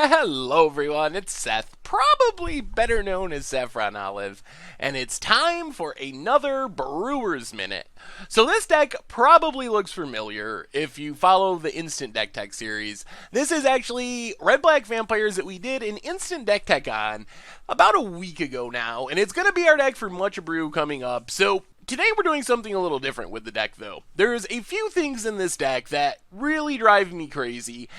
Hello everyone, it's Seth, probably better known as Saffron Olive, and it's time for another Brewer's Minute. So this deck probably looks familiar if you follow the Instant Deck Tech series. This is actually Red-Black Vampires that we did an Instant Deck Tech on about a week ago now, and it's going to be our deck for Much Abrew coming up. So today we're doing something a little different with the deck though. There's a few things in this deck that really drive me crazy,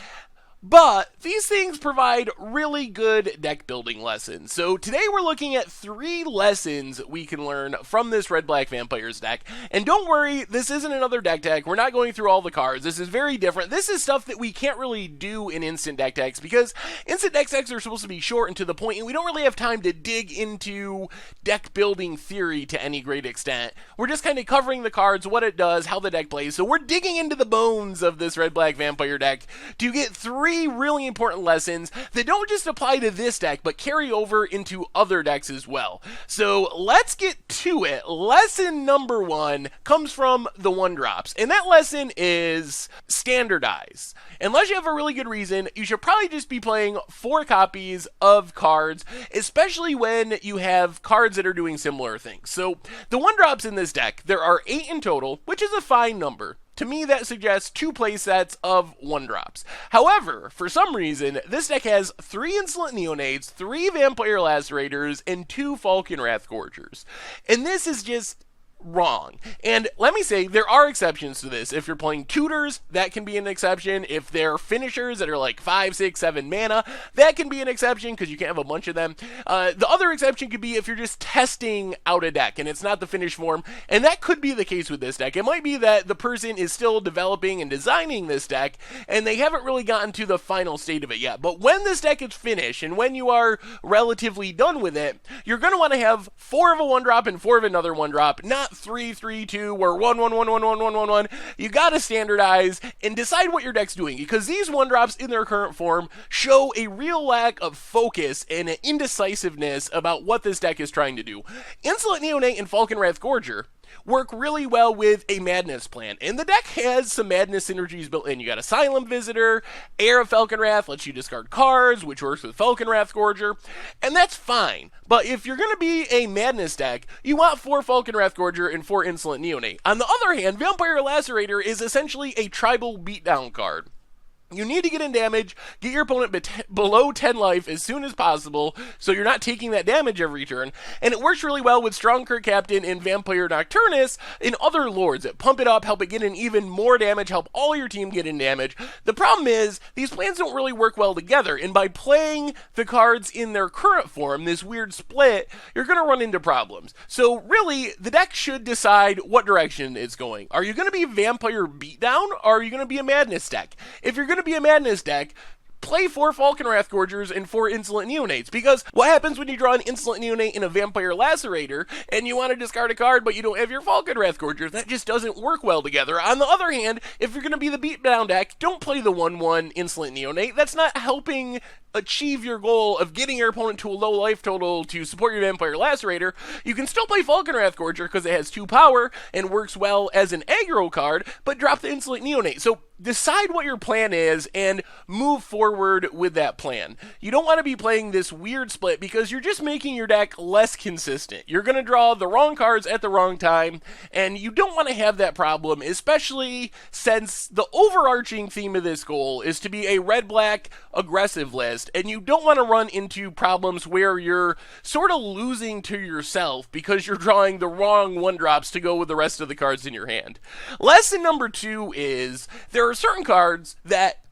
but these things provide really good deck building lessons. So today we're looking at 3 lessons we can learn from this Red-Black Vampires deck. And don't worry, this isn't another deck tech. We're not going through all the cards. This is very different. This is stuff that we can't really do in instant deck techs because instant deck techs are supposed to be short and to the point, and we don't really have time to dig into deck building theory to any great extent. We're just kind of covering the cards, what it does, how the deck plays. So we're digging into the bones of this Red-Black Vampire deck to get 3 really important lessons that don't just apply to this deck, but carry over into other decks as well. So let's get to it. Lesson number 1 comes from the 1-drops, and that lesson is Standardize. Unless you have a really good reason, you should probably just be playing 4 copies of cards, especially when you have cards that are doing similar things. So the 1-drops in this deck, there are 8 in total, which is a fine number. To me, that suggests 2 playsets of 1-drops. However, for some reason, this deck has 3 Insolent Neonates, 3 Vampire Lacerators, and 2 Falcon Wrathgorgers. And this is just wrong. And let me say, there are exceptions to this. If you're playing tutors, that can be an exception. If they're finishers that are like 5, 6, 7 mana, that can be an exception because you can't have a bunch of them. The other exception could be if you're just testing out a deck and it's not the finished form, and that could be the case with this deck. It might be that the person is still developing and designing this deck and they haven't really gotten to the final state of it yet. But when this deck is finished and when you are relatively done with it, you're going to want to have 4 of a 1-drop and 4 of another 1-drop, not 3, 3, 2, or 1, 1, 1, 1, 1, 1, 1, 1. You gotta standardize and decide what your deck's doing, because these 1-drops in their current form show a real lack of focus and an indecisiveness about what this deck is trying to do. Insolent Neonate and Falcon Wrathgorger work really well with a Madness plan, and the deck has some Madness synergies built in. You got Asylum Visitor, Heir of Falcon Wrath lets you discard cards, which works with Falcon Wrathgorger, and that's fine. But if you're going to be a Madness deck, you want 4 Falcon Wrathgorger and 4 Insolent Neonate. On the other hand, Vampire Lacerator is essentially a tribal beatdown card. You need to get in damage, get your opponent below 10 life as soon as possible, so you're not taking that damage every turn, and it works really well with Strongkirk Captain and Vampire Nocturnus and other lords that pump it up, help it get in even more damage, help all your team get in damage. The problem is, these plans don't really work well together, and by playing the cards in their current form, this weird split, you're going to run into problems. So really, the deck should decide what direction it's going. Are you going to be Vampire Beatdown, or are you going to be a Madness deck? If you're going to be a Madness deck, play 4 Falcon Wrathgorgers and 4 Insolent Neonates, because what happens when you draw an Insolent Neonate and a Vampire Lacerator and you want to discard a card but you don't have your Falcon Wrathgorgers? That just doesn't work well together. On the other hand, if you're going to be the beatdown deck, don't play the 1/1 Insolent Neonate. That's not helping achieve your goal of getting your opponent to a low life total to support your Vampire Lacerator. You can still play Falcon Wrathgorger because it has 2 power and works well as an aggro card, but drop the Insolent Neonate. So decide what your plan is and move forward with that plan. You don't want to be playing this weird split because you're just making your deck less consistent. You're going to draw the wrong cards at the wrong time, and you don't want to have that problem, especially since the overarching theme of this goal is to be a red-black aggressive list, and you don't want to run into problems where you're sort of losing to yourself because you're drawing the wrong 1-drops to go with the rest of the cards in your hand. Lesson number 2 is there are certain cards that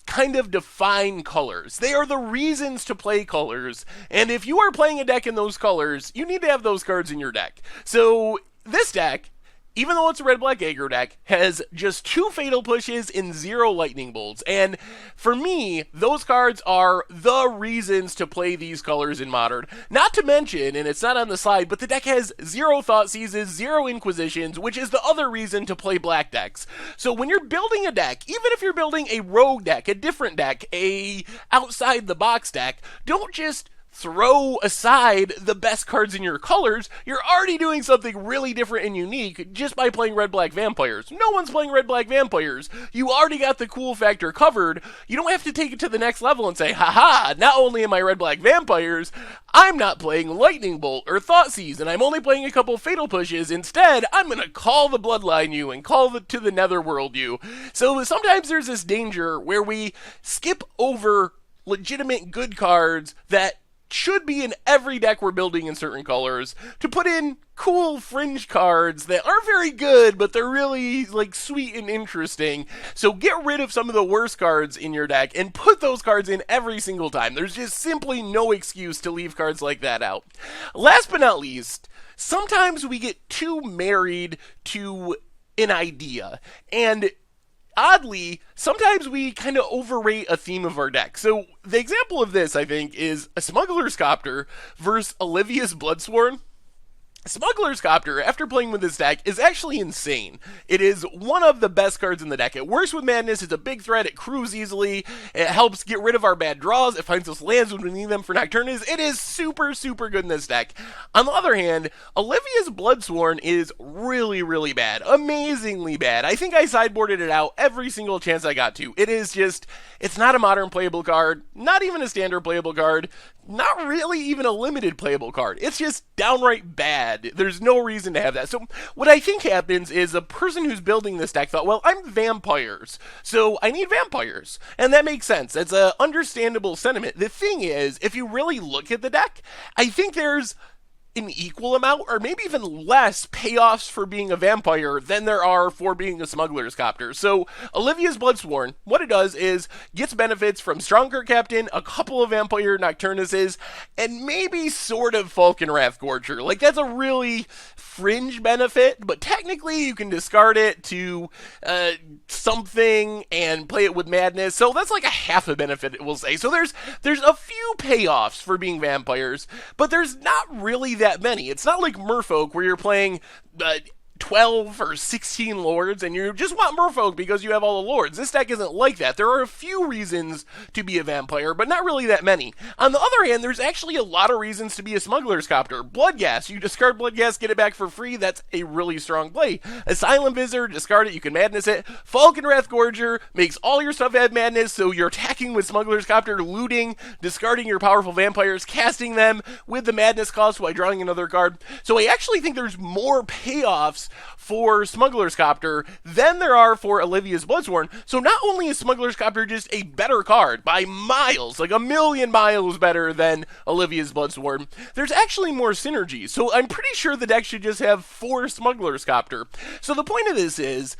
kind of define colors. They are the reasons to play colors, and if you are playing a deck in those colors, you need to have those cards in your deck. So this deck, even though it's a red-black aggro deck, has just 2 Fatal Pushes and 0 Lightning Bolts. And for me, those cards are the reasons to play these colors in Modern. Not to mention, and it's not on the slide, but the deck has 0 Thoughtseizes, 0 Inquisitions, which is the other reason to play black decks. So when you're building a deck, even if you're building a rogue deck, a different deck, a outside-the-box deck, don't just throw aside the best cards in your colors, you're already doing something really different and unique just by playing red-black vampires. No one's playing red-black vampires. You already got the cool factor covered. You don't have to take it to the next level and say, haha, not only am I red-black vampires, I'm not playing Lightning Bolt or Thoughtseize, and I'm only playing a couple Fatal Pushes. Instead, I'm going to call the Bloodline you and call to the Netherworld you. So sometimes there's this danger where we skip over legitimate good cards that should be in every deck we're building in certain colors to put in cool fringe cards that aren't very good, but they're really like sweet and interesting. So get rid of some of the worst cards in your deck and put those cards in every single time. There's just simply no excuse to leave cards like that out. Last but not least, sometimes we get too married to an idea, and oddly, sometimes we kind of overrate a theme of our deck. So the example of this, I think, is a Smuggler's Copter versus Olivia's Bloodsworn. Smuggler's Copter, after playing with this deck, is actually insane. It is one of the best cards in the deck. It works with Madness, it's a big threat, it crews easily, it helps get rid of our bad draws, it finds us lands when we need them for Nocturnus. It is super, super good in this deck. On the other hand, Olivia's Bloodsworn is really, really bad. Amazingly bad. I think I sideboarded it out every single chance I got to. It is just, it's not a modern playable card, not even a standard playable card, not really even a limited playable card. It's just downright bad. There's no reason to have that. So what I think happens is a person who's building this deck thought, well, I'm vampires, so I need vampires. And that makes sense. That's an understandable sentiment. The thing is, if you really look at the deck, I think there's an equal amount or maybe even less payoffs for being a vampire than there are for being a Smuggler's Copter. So Olivia's Bloodsworn, what it does is gets benefits from Stronger Captain, a couple of Vampire Nocturnuses, and maybe sort of Falcon Wrath Gorger. Like, that's a really fringe benefit, but technically you can discard it to something and play it with Madness. So that's like a half a benefit, we'll say. So there's a few payoffs for being vampires, but there's not really that many. It's not like Merfolk where you're playing 12 or 16 lords and you just want Merfolk because you have all the lords. This deck isn't like that. There are a few reasons to be a vampire, but not really that many. On the other hand, there's actually a lot of reasons to be a Smuggler's Copter. Bloodgas, you discard Bloodgas, get it back for free. That's a really strong play. Asylum Visitor, discard it, you can Madness it. Falcon Wrath Gorger makes all your stuff have Madness, so you're attacking with Smuggler's Copter, looting, discarding your powerful vampires, casting them with the Madness cost while drawing another card. So I actually think there's more payoffs for Smuggler's Copter than there are for Olivia's Bloodsworn. So not only is Smuggler's Copter just a better card by miles, like a million miles better than Olivia's Bloodsworn, there's actually more synergy. So I'm pretty sure the deck should just have 4 Smuggler's Copter. So the point of this is,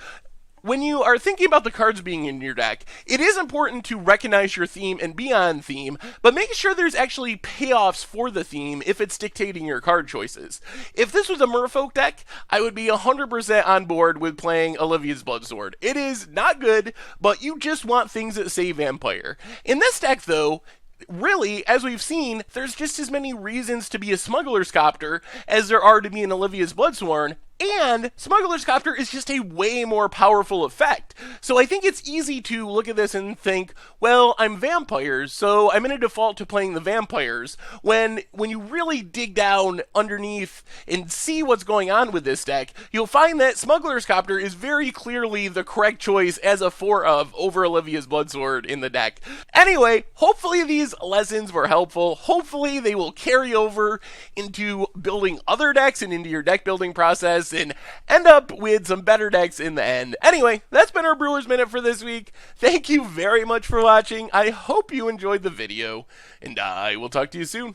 when you are thinking about the cards being in your deck, it is important to recognize your theme and be on theme, but make sure there's actually payoffs for the theme if it's dictating your card choices. If this was a Merfolk deck, I would be 100% on board with playing Olivia's Bloodsword. It is not good, but you just want things that say Vampire. In this deck, though, really, as we've seen, there's just as many reasons to be a Smuggler's Copter as there are to be an Olivia's Bloodsworn, and Smuggler's Copter is just a way more powerful effect. So I think it's easy to look at this and think, well, I'm vampires, so I'm going to default to playing the vampires. When you really dig down underneath and see what's going on with this deck, you'll find that Smuggler's Copter is very clearly the correct choice as a 4-of over Olivia's Bloodsword in the deck. Anyway, hopefully these lessons were helpful. Hopefully they will carry over into building other decks and into your deck building process and end up with some better decks in the end. Anyway, that's been our Brewers Minute for this week. Thank you very much for watching. I hope you enjoyed the video, and I will talk to you soon.